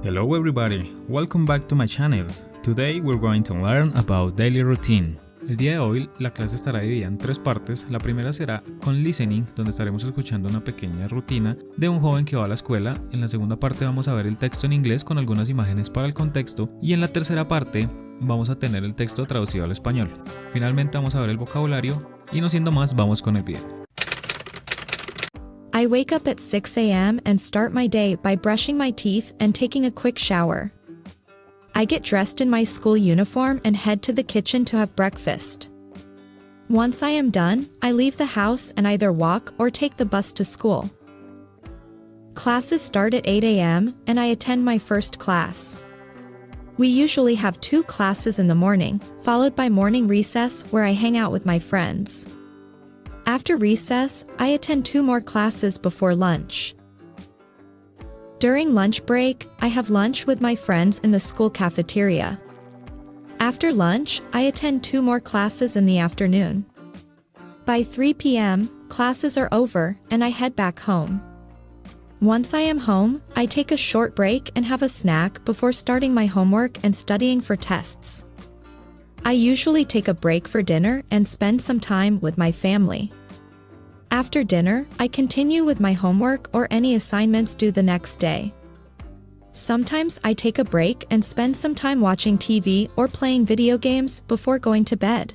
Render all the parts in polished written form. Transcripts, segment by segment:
Hello everybody, welcome back to my channel. Today we're going to learn about daily routine. El día de hoy la clase estará dividida en tres partes. La primera será con listening, donde estaremos escuchando una pequeña rutina de un joven que va a la escuela. En la segunda parte vamos a ver el texto en inglés con algunas imágenes para el contexto. Y en la tercera parte vamos a tener el texto traducido al español. Finalmente vamos a ver el vocabulario y no siendo más, vamos con el video. I wake up at 6 a.m. and start my day by brushing my teeth and taking a quick shower. I get dressed in my school uniform and head to the kitchen to have breakfast. Once I am done, I leave the house and either walk or take the bus to school. Classes start at 8 a.m. and I attend my first class. We usually have 2 classes in the morning, followed by morning recess where I hang out with my friends. After recess, I attend 2 more classes before lunch. During lunch break, I have lunch with my friends in the school cafeteria. After lunch, I attend 2 more classes in the afternoon. By 3 p.m., classes are over and I head back home. Once I am home, I take a short break and have a snack before starting my homework and studying for tests. I usually take a break for dinner and spend some time with my family. After dinner, I continue with my homework or any assignments due the next day. Sometimes I take a break and spend some time watching TV or playing video games before going to bed.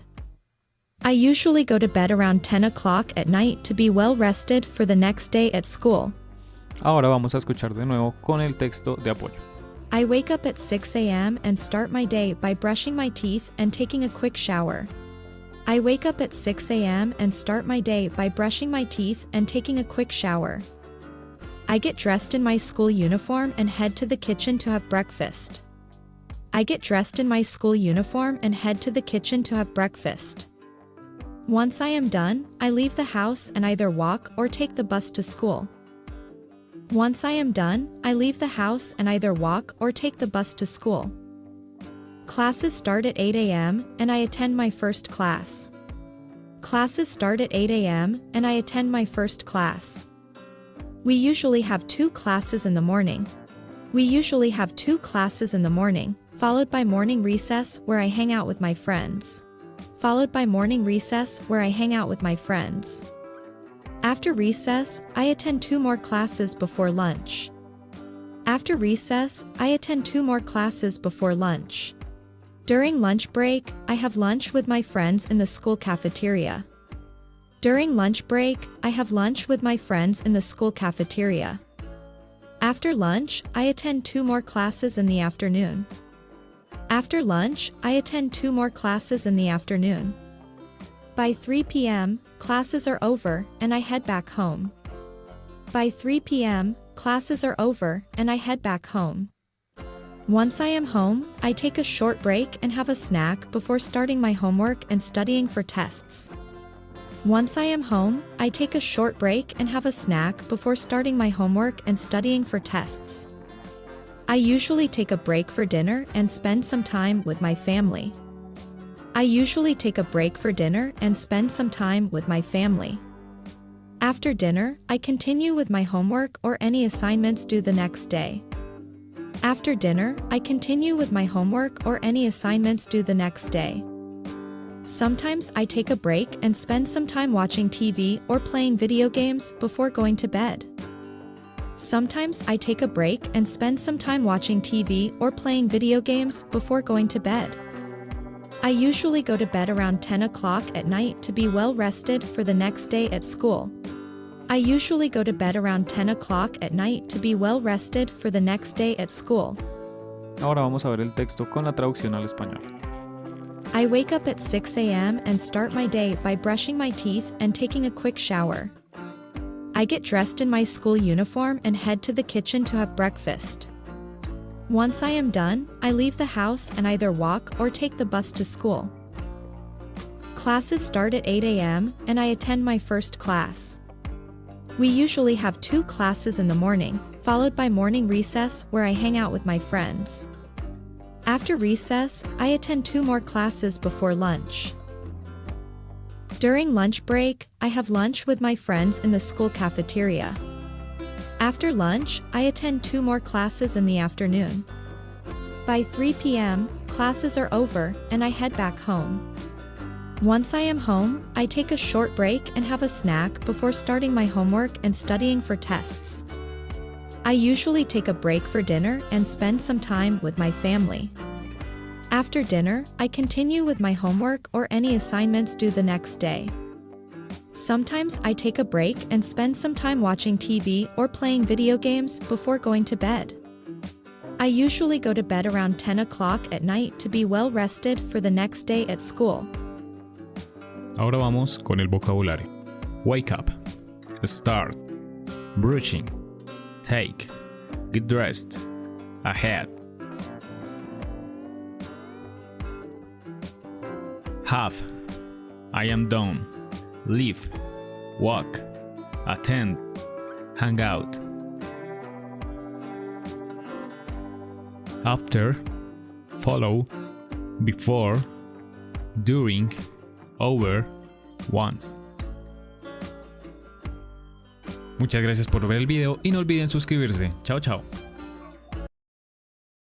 I usually go to bed around 10 o'clock at night to be well rested for the next day at school. Ahora vamos a escuchar de nuevo con el texto de apoyo. I wake up at 6 a.m. and start my day by brushing my teeth and taking a quick shower. I wake up at 6 a.m. and start my day by brushing my teeth and taking a quick shower. I get dressed in my school uniform and head to the kitchen to have breakfast. I get dressed in my school uniform and head to the kitchen to have breakfast. Once I am done, I leave the house and either walk or take the bus to school. Once I am done, I leave the house and either walk or take the bus to school. Classes start at 8 a.m. and I attend my first class. Classes start at 8 a.m. and I attend my first class. We usually have 2 classes in the morning. We usually have 2 classes in the morning, followed by morning recess where I hang out with my friends. Followed by morning recess where I hang out with my friends. After recess, I attend 2 more classes before lunch. After recess, I attend 2 more classes before lunch. During lunch break, I have lunch with my friends in the school cafeteria. During lunch break, I have lunch with my friends in the school cafeteria. After lunch, I attend 2 more classes in the afternoon. After lunch, I attend 2 more classes in the afternoon. By 3 p.m., classes are over and I head back home. By 3 p.m., classes are over and I head back home. Once I am home, I take a short break and have a snack before starting my homework and studying for tests. Once I am home, I take a short break and have a snack before starting my homework and studying for tests. I usually take a break for dinner and spend some time with my family. I usually take a break for dinner and spend some time with my family. After dinner, I continue with my homework or any assignments due the next day. After dinner, I continue with my homework or any assignments due the next day. Sometimes I take a break and spend some time watching TV or playing video games before going to bed. Sometimes I take a break and spend some time watching TV or playing video games before going to bed. I usually go to bed around 10 o'clock at night to be well rested for the next day at school. I usually go to bed around 10 o'clock at night to be well rested for the next day at school. Ahora vamos a ver el texto con la traducción al español. I wake up at 6 a.m. and start my day by brushing my teeth and taking a quick shower. I get dressed in my school uniform and head to the kitchen to have breakfast. Once I am done, I leave the house and either walk or take the bus to school. Classes start at 8 a.m. and I attend my first class. We usually have 2 classes in the morning, followed by morning recess where I hang out with my friends. After recess, I attend 2 more classes before lunch. During lunch break, I have lunch with my friends in the school cafeteria. After lunch, I attend 2 more classes in the afternoon. By 3 p.m., classes are over and I head back home. Once I am home, I take a short break and have a snack before starting my homework and studying for tests. I usually take a break for dinner and spend some time with my family. After dinner, I continue with my homework or any assignments due the next day. Sometimes I take a break and spend some time watching TV or playing video games before going to bed. I usually go to bed around 10 o'clock at night to be well rested for the next day at school. Ahora vamos con el vocabulario. Wake up, start, brushing, take, get dressed, ahead. Have, I am done, leave, walk, attend, hang out. After, follow, before, during, over, once. Muchas gracias por ver el video y no olviden suscribirse. Chao, chao.